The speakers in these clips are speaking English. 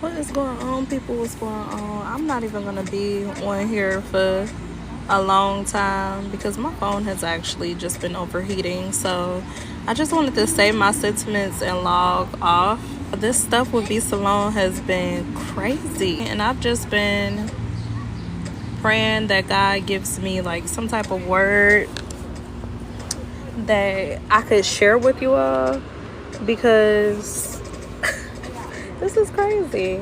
What is going on, people? What's going on? I'm not even gonna be on here for a long time because my phone has actually just been overheating. So I just wanted to save my sentiments and log off. This stuff with B Salone has been crazy, and I've just been praying that God gives me like some type of word that I could share with you all, because this is crazy.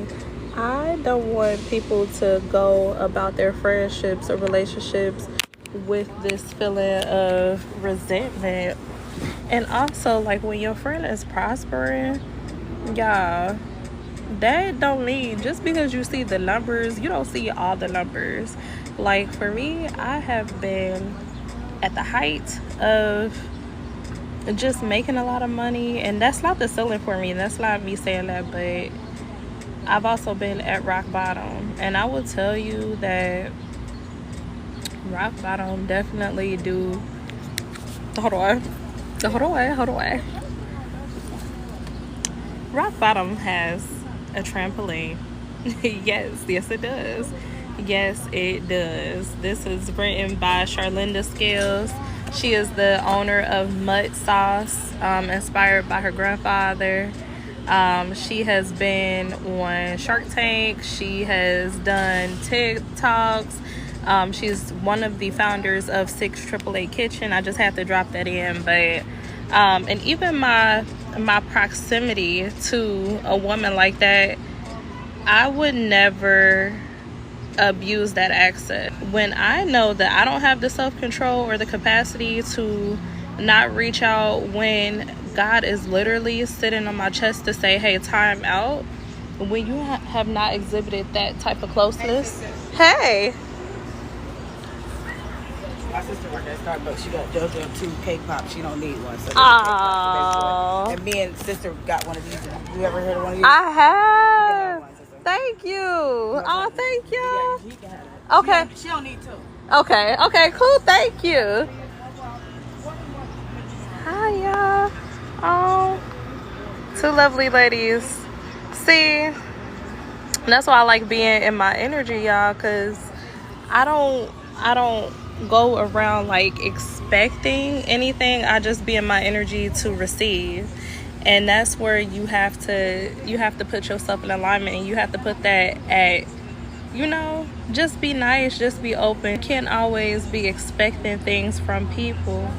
I don't want people to go about their friendships or relationships with this feeling of resentment. And also, like, when your friend is prospering, y'all, that don't mean just because you see the numbers, you don't see all the numbers. Like, for me, I have been at the height of just making a lot of money, and that's not the ceiling for me. That's not me saying that, but I've also been at rock bottom, and I will tell you that rock bottom definitely do. Hold on. Rock bottom has a trampoline. yes, it does. Yes, it does. This is written by Charlinda Scales. She is the owner of Mud Sauce, inspired by her grandfather. She has been on Shark Tank. She has done TikToks. She's one of the founders of 6 AAA Kitchen. I just have to drop that in. But and even my proximity to a woman like that, I would never abuse that access. When I know that I don't have the self-control or the capacity to not reach out when God is literally sitting on my chest to say, hey, time out. When you have not exhibited that type of closeness. Hey. My sister worked at Starbucks. She got JoJo 2 cake pops. She don't need one. So and me and sister got one of these. You ever heard of one of these? I have. Thank you. Oh, thank you. Okay. She don't need two. Okay, cool. Thank you. Hi, y'all. Oh, 2 lovely ladies. See, that's why I like being in my energy, y'all, because I don't go around like expecting anything. I just be in my energy to receive. And that's where you have to put yourself in alignment, and you have to put that at, just be nice, just be open. You can't always be expecting things from people.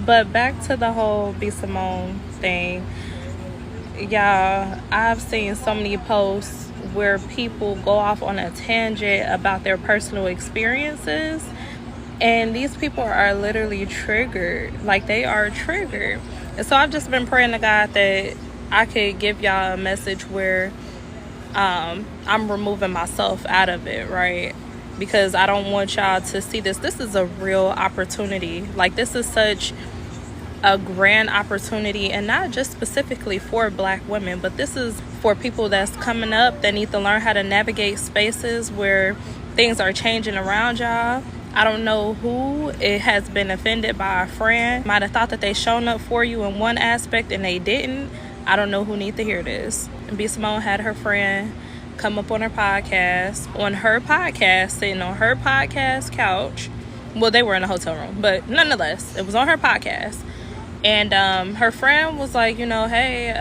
But back to the whole B Simone thing, y'all, I've seen so many posts where people go off on a tangent about their personal experiences, and these people are literally triggered. Like, they are triggered. And so I've just been praying to God that I could give y'all a message where I'm removing myself out of it, right? Because I don't want y'all to see this. This is a real opportunity. Like, this is such a grand opportunity, and not just specifically for Black women, but this is for people that's coming up that need to learn how to navigate spaces where things are changing around y'all. I don't know who it has been offended by a friend. Might have thought that they shown up for you in one aspect and they didn't. I don't know who need to hear this. B Simone had her friend come up on her podcast, sitting on her podcast couch. Well, they were in a hotel room, but nonetheless, it was on her podcast. And her friend was like, hey,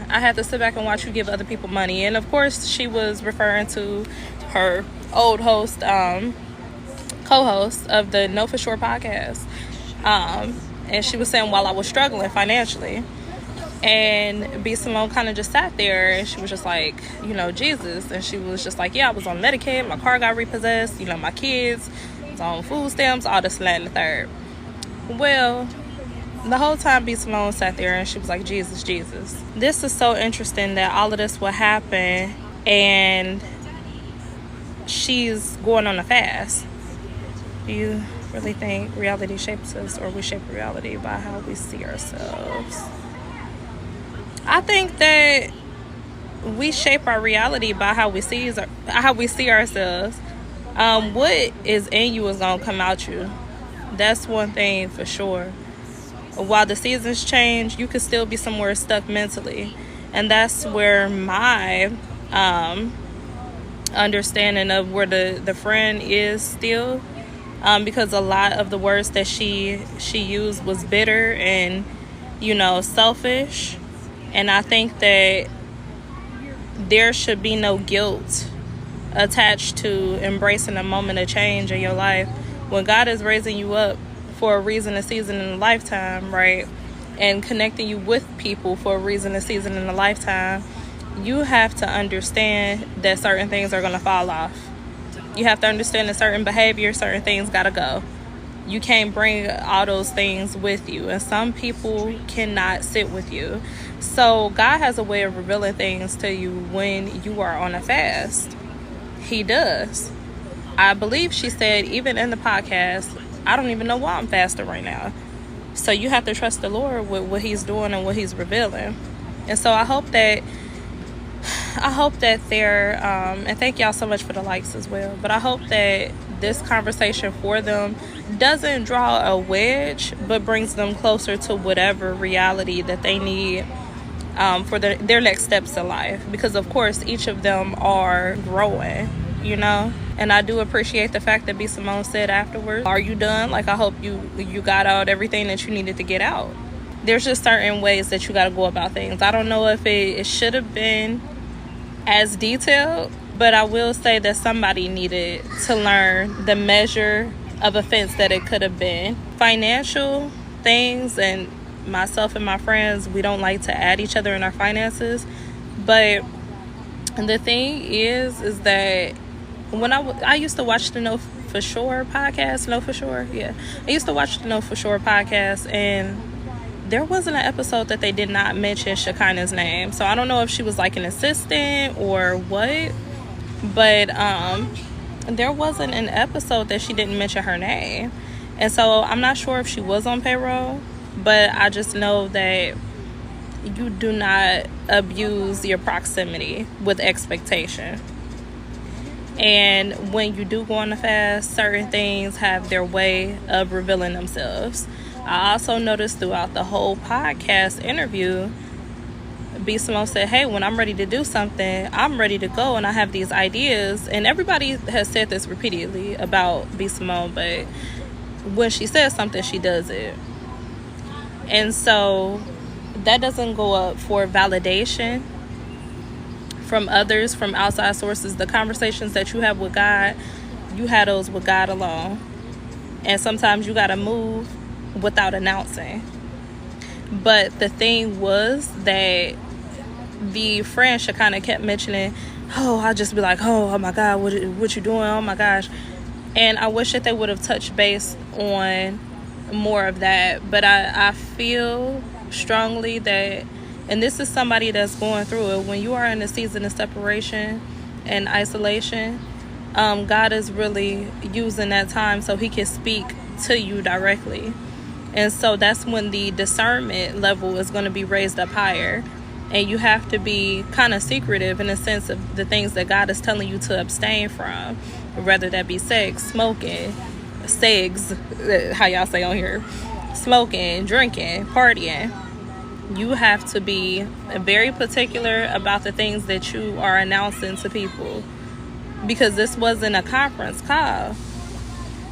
I had to sit back and watch you give other people money. And of course, she was referring to her old host, co-host of the Know For Sure podcast. And she was saying, while I was struggling financially. And B Simone kind of just sat there, and she was just like, Jesus. And she was just like, yeah, I was on Medicaid, my car got repossessed, my kids was on food stamps, all this, and the third. Well, the whole time B Simone sat there and she was like, Jesus. This is so interesting that all of this will happen and she's going on a fast. Do you really think reality shapes us, or we shape reality by how we see ourselves? I think that we shape our reality by how we see ourselves. What is in you is gonna come out you. That's one thing for sure. While the seasons change, you could still be somewhere stuck mentally, and that's where my understanding of where the friend is still, because a lot of the words that she used was bitter and, selfish. And I think that there should be no guilt attached to embracing a moment of change in your life. When God is raising you up for a reason, a season, and a lifetime, right? And connecting you with people for a reason, a season, and a lifetime, you have to understand that certain things are going to fall off. You have to understand that certain behavior, certain things got to go. You can't bring all those things with you. And some people cannot sit with you. So God has a way of revealing things to you when you are on a fast. He does. I believe she said, even in the podcast, I don't even know why I'm fasting right now. So you have to trust the Lord with what he's doing and what he's revealing. And so I hope that they're, and thank y'all so much for the likes as well, but I hope that this conversation for them doesn't draw a wedge, but brings them closer to whatever reality that they need for their next steps in life. Because of course, each of them are growing, and I do appreciate the fact that B. Simone said afterwards, are you done? Like, I hope you got out everything that you needed to get out. There's just certain ways that you got to go about things. I don't know if it should have been as detailed, but I will say that somebody needed to learn the measure of offense that it could have been. Financial things, and myself and my friends, we don't like to add each other in our finances, but the thing is that when I used to watch the Know For Sure podcast, I used to watch the Know For Sure podcast, and there wasn't an episode that they did not mention Shekinah's name. So I don't know if she was like an assistant or what, but there wasn't an episode that she didn't mention her name. And so I'm not sure if she was on payroll, but I just know that you do not abuse your proximity with expectation. And when you do go on a fast, certain things have their way of revealing themselves. I also noticed throughout the whole podcast interview, B. Simone said, hey, when I'm ready to do something, I'm ready to go, and I have these ideas. And everybody has said this repeatedly about B. Simone, but when she says something, she does it. And so that doesn't go up for validation from others, from outside sources. The conversations that you have with God, you have those with God alone. And sometimes you got to move without announcing. But the thing was that the friend Shekinah kept mentioning, I'll just be like, oh my God, what you doing? Oh my gosh. And I wish that they would have touched base on more of that. But I feel strongly that, and this is somebody that's going through it, when you are in a season of separation and isolation, God is really using that time so he can speak to you directly. And so that's when the discernment level is going to be raised up higher. And you have to be kind of secretive in the sense of the things that God is telling you to abstain from, whether that be sex, smoking, segs, how y'all say on here, smoking, drinking, partying. You have to be very particular about the things that you are announcing to people, because this wasn't a conference call.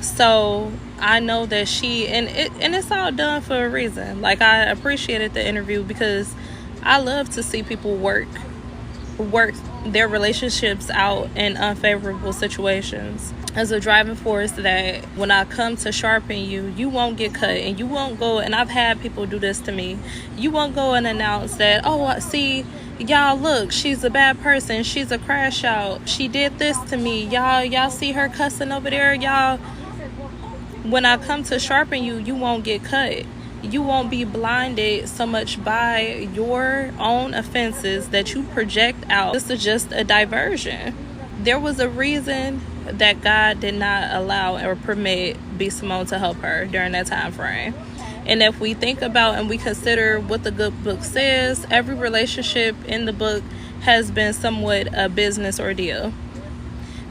So I know that and it's all done for a reason. Like, I appreciated the interview because I love to see people work their relationships out in unfavorable situations as a driving force, that when I come to sharpen you, you won't get cut, and you won't go, and I've had people do this to me, you won't go and announce that, see, y'all, look, she's a bad person, she's a crash out, she did this to me, y'all see her cussing over there, y'all. When I come to sharpen you, you won't get cut. You won't be blinded so much by your own offenses that you project out. This is just a diversion. There was a reason that God did not allow or permit B. Simone to help her during that time frame. And if we think about and we consider what the good book says, every relationship in the book has been somewhat a business ordeal.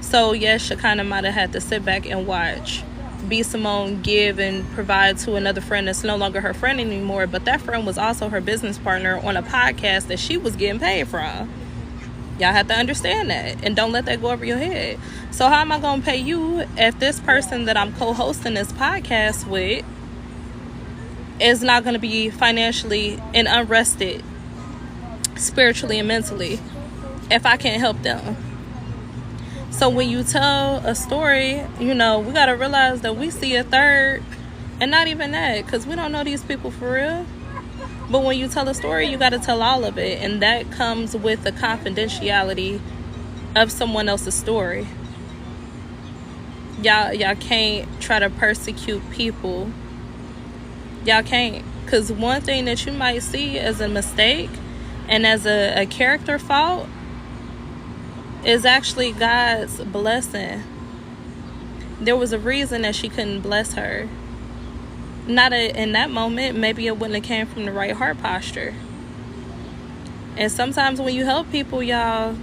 So yes, Shekinah might have had to sit back and watch B. Simone give and provide to another friend that's no longer her friend anymore, but that friend was also her business partner on a podcast that she was getting paid from. Y'all have to understand that, and don't let that go over your head. So how am I gonna pay you if this person that I'm co-hosting this podcast with is not gonna be financially and unrested spiritually and mentally if I can't help them? So when you tell a story, we gotta realize that we see a third, and not even that, because we don't know these people for real. But when you tell a story, you gotta tell all of it, and that comes with the confidentiality of someone else's story. Y'all can't try to persecute people. Y'all can't, because one thing that you might see as a mistake and as a character fault is actually God's blessing. There was a reason that she couldn't bless her. In that moment, maybe it wouldn't have came from the right heart posture. And sometimes when you help people, y'all,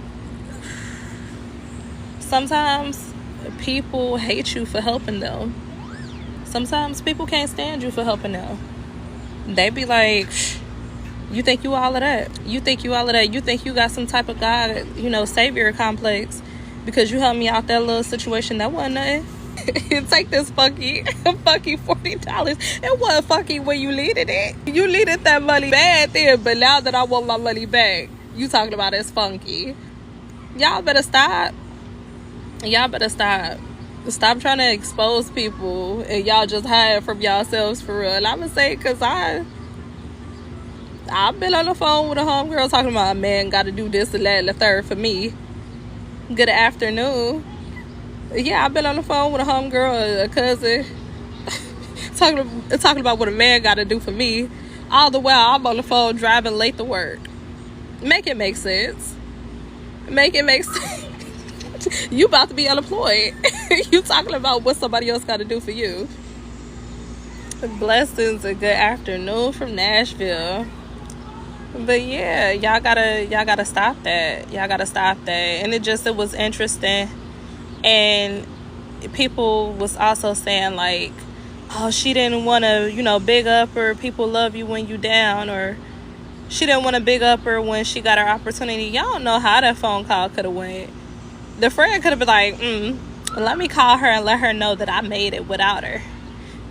sometimes people hate you for helping them. Sometimes people can't stand you for helping them. They be like, you think you all of that? You think you all of that? You think you got some type of God, savior complex because you helped me out that little situation? That wasn't nothing. Take this funky $40. It wasn't funky when you needed it. You needed that money bad then, but now that I want my money back, you talking about it's funky. Y'all better stop. Stop trying to expose people and y'all just hide from yourselves for real. And I'm gonna say, because I've been on the phone with a homegirl talking about a man got to do this and that and the third for me. Good afternoon. Yeah, I've been on the phone with a homegirl, a cousin, talking about what a man got to do for me. All the while I'm on the phone driving late to work. Make it make sense. Make it make sense. You about to be unemployed. You talking about what somebody else got to do for you. Blessings and good afternoon from Nashville. But yeah, y'all gotta stop that. And it was interesting. And people was also saying like, oh, she didn't want to, big up her. People love you when you down, or she didn't want to big up her when she got her opportunity. Y'all don't know how that phone call could have went. The friend could have been like, let me call her and let her know that I made it without her,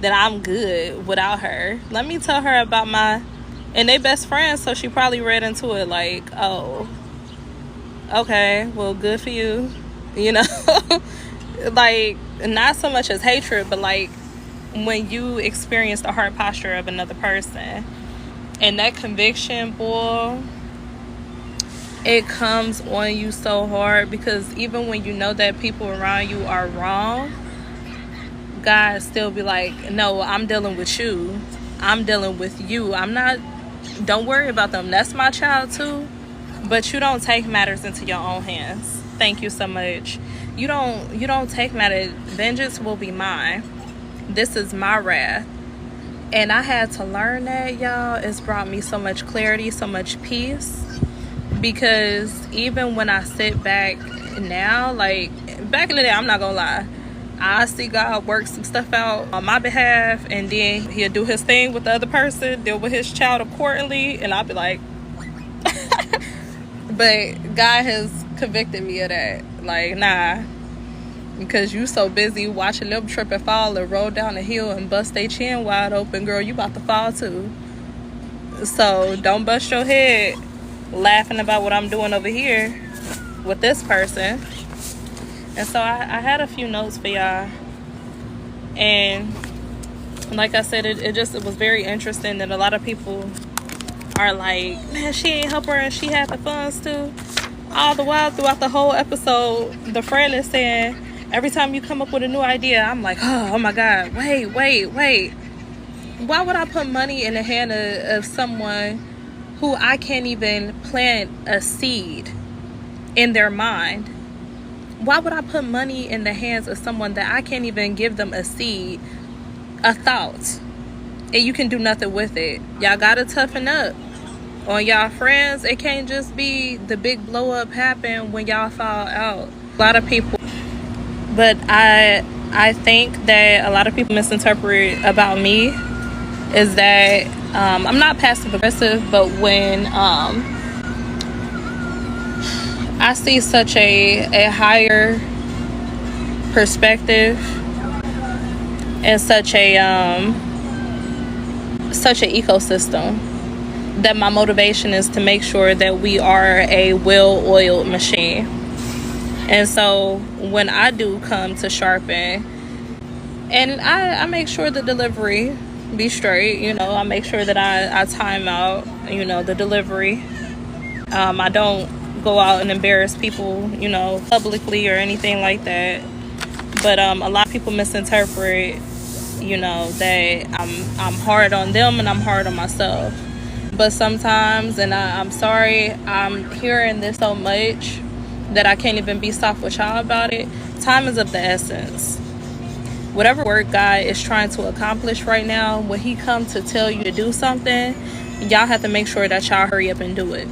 that I'm good without her. Let me tell her about and they best friends, so she probably read into it like, oh, okay, well, good for you. Like, not so much as hatred, but like when you experience the heart posture of another person and that conviction, boy, it comes on you so hard, because even when you know that people around you are wrong, God still be like, no, I'm dealing with you. Don't worry about them. That's my child too. But you don't take matters into your own hands. Thank you so much. You don't take matters. Vengeance will be mine. This is my wrath. And I had to learn that, y'all. It's brought me so much clarity, so much peace. Because even when I sit back now, like back in the day, I'm not gonna lie, I see God work some stuff out on my behalf, and then he'll do his thing with the other person, deal with his child accordingly, and I'll be like, but God has convicted me of that. Like, nah, because you so busy watching them trip and fall and roll down the hill and bust their chin wide open, girl, you about to fall too. So don't bust your head laughing about what I'm doing over here with this person. And so I had a few notes for y'all, and like I said, it was very interesting that a lot of people are like, man, she ain't help her and she had the funds too. All the while throughout the whole episode, the friend is saying, every time you come up with a new idea, I'm like, oh my God, wait. Why would I put money in the hand of someone who I can't even plant a seed in their mind? Why would I put money in the hands of someone that I can't even give them a seed, a thought, and you can do nothing with it? Y'all gotta toughen up on y'all friends. It can't just be the big blow up happen when y'all fall out. A lot of people, but I think that a lot of people misinterpret about me is that I'm not passive aggressive, but when I see such a higher perspective and such an ecosystem, that my motivation is to make sure that we are a well-oiled machine. And so when I do come to sharpen, and I make sure the delivery be straight, you know, I make sure that I time out, you know, the delivery. I don't go out and embarrass people, you know, publicly or anything like that. But a lot of people misinterpret, you know, that I'm hard on them and I'm hard on myself. But sometimes, and I'm sorry, I'm hearing this so much that I can't even be soft with y'all about it. Time is of the essence. Whatever work God is trying to accomplish right now, when he comes to tell you to do something, y'all have to make sure that y'all hurry up and do it.